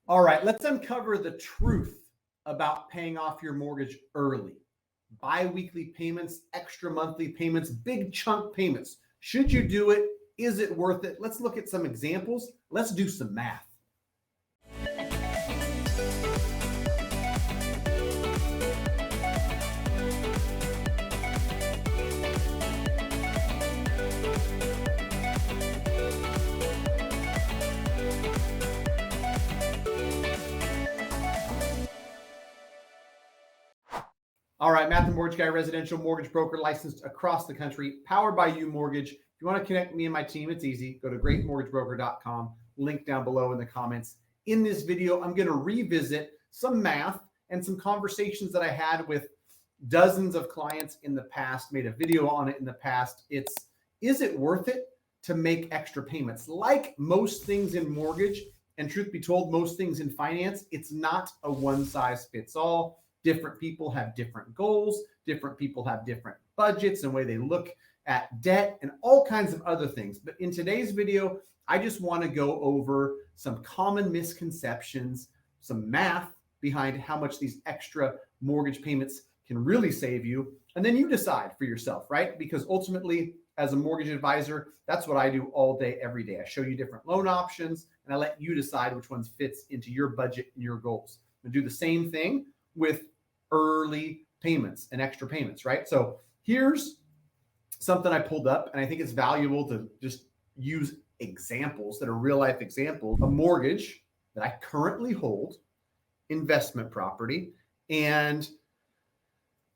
All right, let's uncover the truth about paying off your mortgage early. Bi-weekly payments, extra monthly payments, big chunk payments. Should you do it? Is it worth it? Let's look at some examples. Let's do some math. All right, Matt the Mortgage Guy, residential mortgage broker licensed across the country, powered by U Mortgage. If you want to connect me and my team, it's easy. Go to greatmortgagebroker.com, link down below in the comments. In this video, I'm going to revisit some math and some conversations that I had with dozens of clients in the past, made a video on it in the past. Is it worth it to make extra payments? Like most things in mortgage, and truth be told, most things in finance, it's not a one size fits all. Different people have different goals. Different people have different budgets and way they look at debt and all kinds of other things. But in today's video, I just want to go over some common misconceptions, some math behind how much these extra mortgage payments can really save you. And then you decide for yourself, right? Because ultimately, as a mortgage advisor, that's what I do all day, every day. I show you different loan options and I let you decide which ones fits into your budget and your goals. I'm gonna do the same thing with early payments and extra payments, right? So here's something I pulled up, and I think it's valuable to just use examples that are real life examples. A mortgage that I currently hold, investment property, and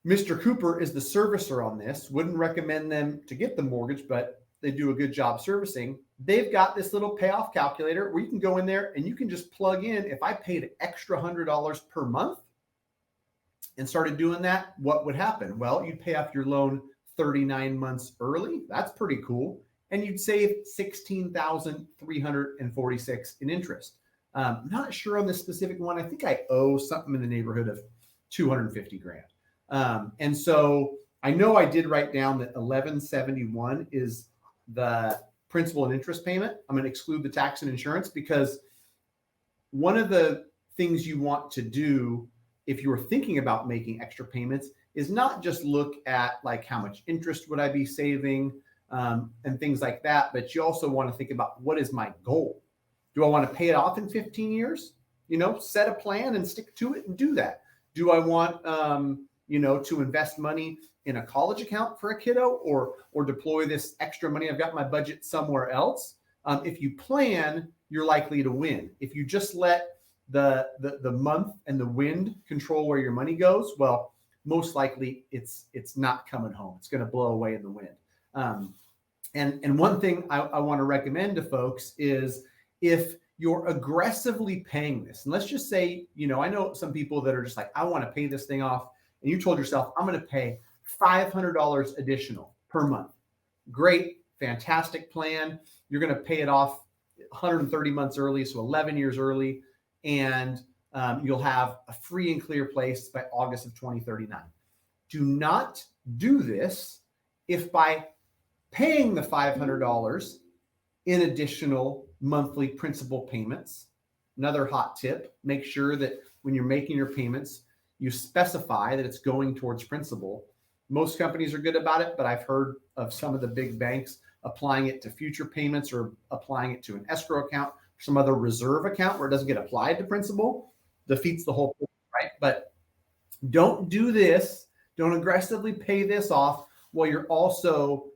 Mr. Cooper is the servicer on this. Wouldn't recommend them to get the mortgage, but they do a good job servicing. They've got this little payoff calculator where you can go in there and you can just plug in, if I paid an extra $100 per month and started doing that, what would happen? Well, you'd pay off your loan 39 months early. That's pretty cool. And you'd save $16,346 in interest. I'm not sure on this specific one. I think I owe something in the neighborhood of 250 grand. And so I know I did write down that 1171 is the principal and interest payment. I'm going to exclude the tax and insurance, because one of the things you want to do if you're thinking about making extra payments is not just look at like how much interest would I be saving and things like that, but you also want to think about, what is my goal? Do I want to pay it off in 15 years? Set a plan and stick to it and do that. Do I want, to invest money in a college account for a kiddo, or deploy this extra money I've got in my budget somewhere else? If you plan, you're likely to win. If you just let the month and the wind control where your money goes, well, most likely it's not coming home. It's going to blow away in the wind. And one thing I want to recommend to folks is, if you're aggressively paying this, and let's just say, I know some people that are just like, I want to pay this thing off, and you told yourself, I'm going to pay $500 additional per month. Great, fantastic plan. You're going to pay it off 130 months early, so 11 years early. And you'll have a free and clear place by August of 2039. Do not do this if by paying the $500 in additional monthly principal payments. Another hot tip, make sure that when you're making your payments, you specify that it's going towards principal. Most companies are good about it, but I've heard of some of the big banks applying it to future payments, or applying it to an escrow account, some other reserve account where it doesn't get applied to principal. Defeats the whole point, right? But don't do this. Don't aggressively pay this off while you're also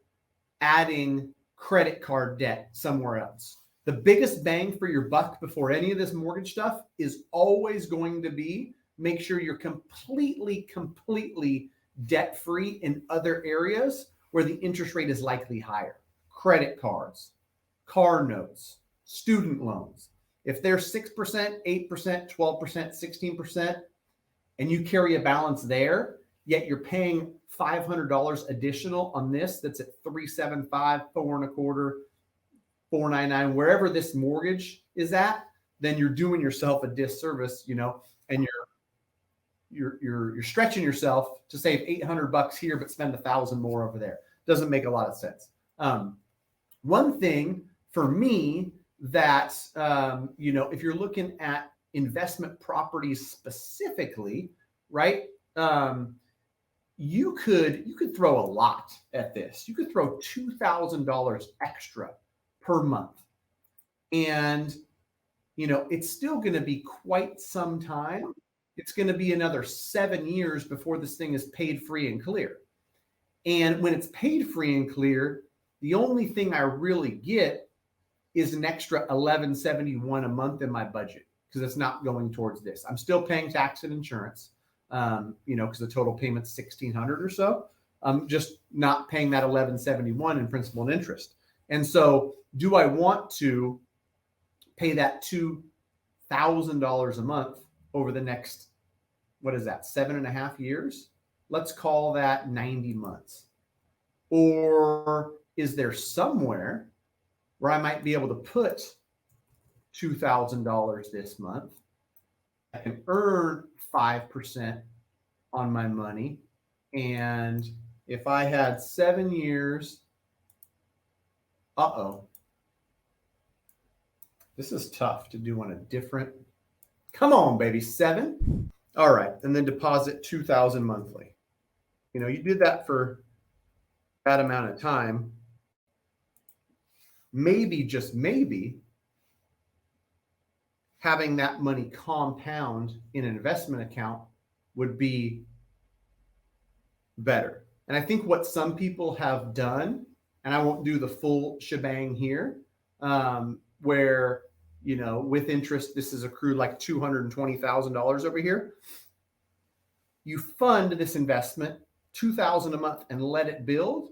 adding credit card debt somewhere else. The biggest bang for your buck before any of this mortgage stuff is always going to be, make sure you're completely debt-free in other areas where the interest rate is likely higher. Credit cards, car notes, student loans. If they're 6%, 8%, 12%, 16%, and you carry a balance there, yet you're paying $500 additional on this that's at 375, 4.25, 499, wherever this mortgage is at, then you're doing yourself a disservice, and you're stretching yourself to save $800 here, but spend $1,000 more over there. Doesn't make a lot of sense. One thing for me that, if you're looking at investment properties specifically, right? You could throw a lot at this. You could throw $2,000 extra per month, and it's still going to be quite some time. It's going to be another 7 years before this thing is paid free and clear. And when it's paid free and clear, the only thing I really get is an extra $1,171 a month in my budget, because it's not going towards this. I'm still paying tax and insurance, because the total payment's $1,600 or so. I'm just not paying that $1,171 in principal and interest. And so, do I want to pay that $2,000 a month over the next, 7.5 years? Let's call that 90 months. Or is there somewhere where I might be able to put $2,000 this month? I can earn 5% on my money. And if I had 7 years, this is tough to do on a different, come on, baby, 7. All right. And then deposit $2,000 monthly. You did that for that amount of time. Maybe, just maybe, having that money compound in an investment account would be better. And I think what some people have done, and I won't do the full shebang here, where, with interest, this is accrued like $220,000 over here. You fund this investment $2,000 a month and let it build.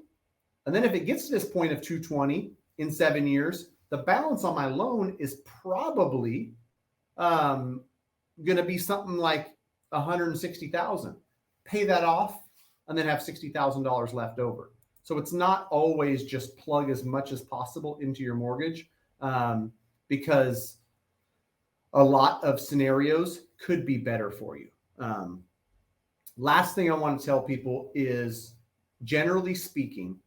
And then if it gets to this point of 220 in 7 years, the balance on my loan is probably going to be something like $160,000. Pay that off and then have $60,000 left over. So it's not always just plug as much as possible into your mortgage, because a lot of scenarios could be better for you. Last thing I want to tell people is, generally speaking,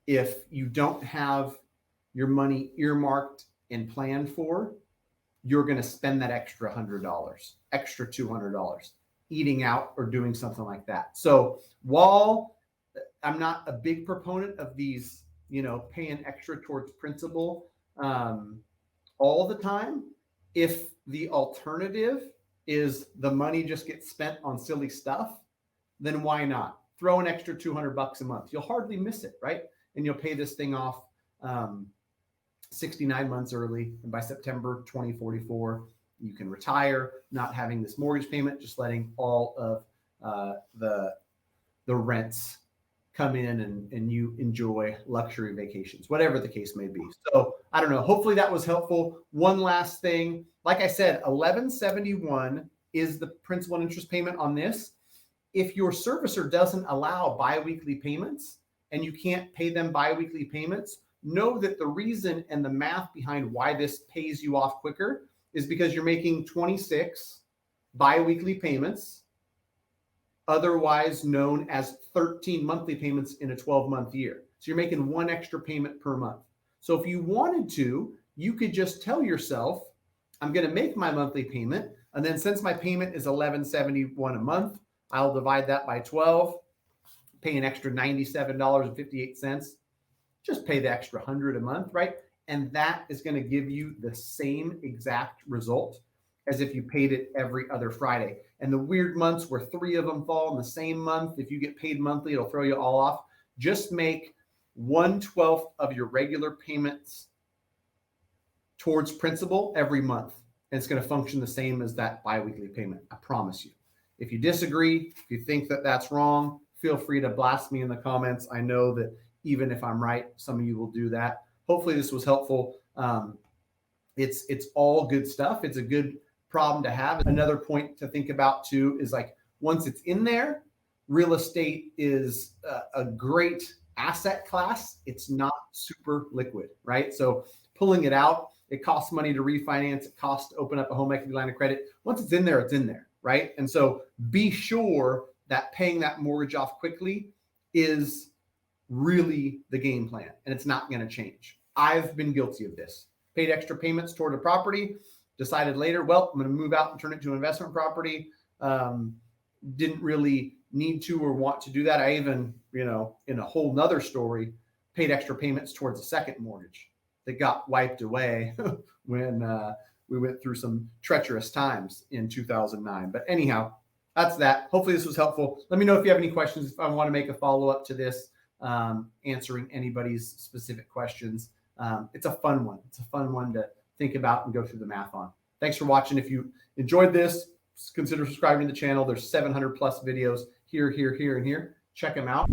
if you don't have your money earmarked and planned for, you're going to spend that extra $100, extra $200, eating out or doing something like that. So while I'm not a big proponent of these, paying extra towards principal all the time, if the alternative is the money just gets spent on silly stuff, then why not? Throw an extra $200 a month. You'll hardly miss it, right? And you'll pay this thing off 69 months early. And by September 2044, you can retire, not having this mortgage payment, just letting all of the rents come in, and you enjoy luxury vacations, whatever the case may be. So I don't know. Hopefully that was helpful. One last thing. Like I said, $1,171 is the principal and interest payment on this. If your servicer doesn't allow biweekly payments and you can't pay them biweekly payments, know that the reason and the math behind why this pays you off quicker is because you're making 26 biweekly payments, otherwise known as 13 monthly payments in a 12-month year. So you're making one extra payment per month. So if you wanted to, you could just tell yourself, I'm going to make my monthly payment, and then since my payment is $1,171 a month, I'll divide that by 12, pay an extra $97.58. Just pay the extra $100 a month, right? And that is going to give you the same exact result as if you paid it every other Friday. And the weird months where 3 of them fall in the same month, if you get paid monthly, it'll throw you all off. Just make 1/12 of your regular payments towards principal every month. And it's going to function the same as that biweekly payment. I promise you. If you disagree, if you think that that's wrong, feel free to blast me in the comments. I know that even if I'm right, some of you will do that. Hopefully this was helpful. It's all good stuff. It's a good problem to have. Another point to think about too is, like, once it's in there, real estate is a great asset class. It's not super liquid, right? So pulling it out, it costs money to refinance. It costs to open up a home equity line of credit. Once it's in there, right? And so be sure that paying that mortgage off quickly is really the game plan, and it's not going to change. I've been guilty of this. Paid extra payments toward a property, decided later, well, I'm going to move out and turn it to an investment property. Didn't really need to or want to do that. I even, in a whole nother story, paid extra payments towards a second mortgage that got wiped away when we went through some treacherous times in 2009. But anyhow, that's that. Hopefully this was helpful. Let me know if you have any questions. If I want to make a follow-up to this, answering anybody's specific questions. It's a fun one. It's a fun one to think about and go through the math on. Thanks for watching. If you enjoyed this, consider subscribing to the channel. There's 700 plus videos here, and here. Check them out.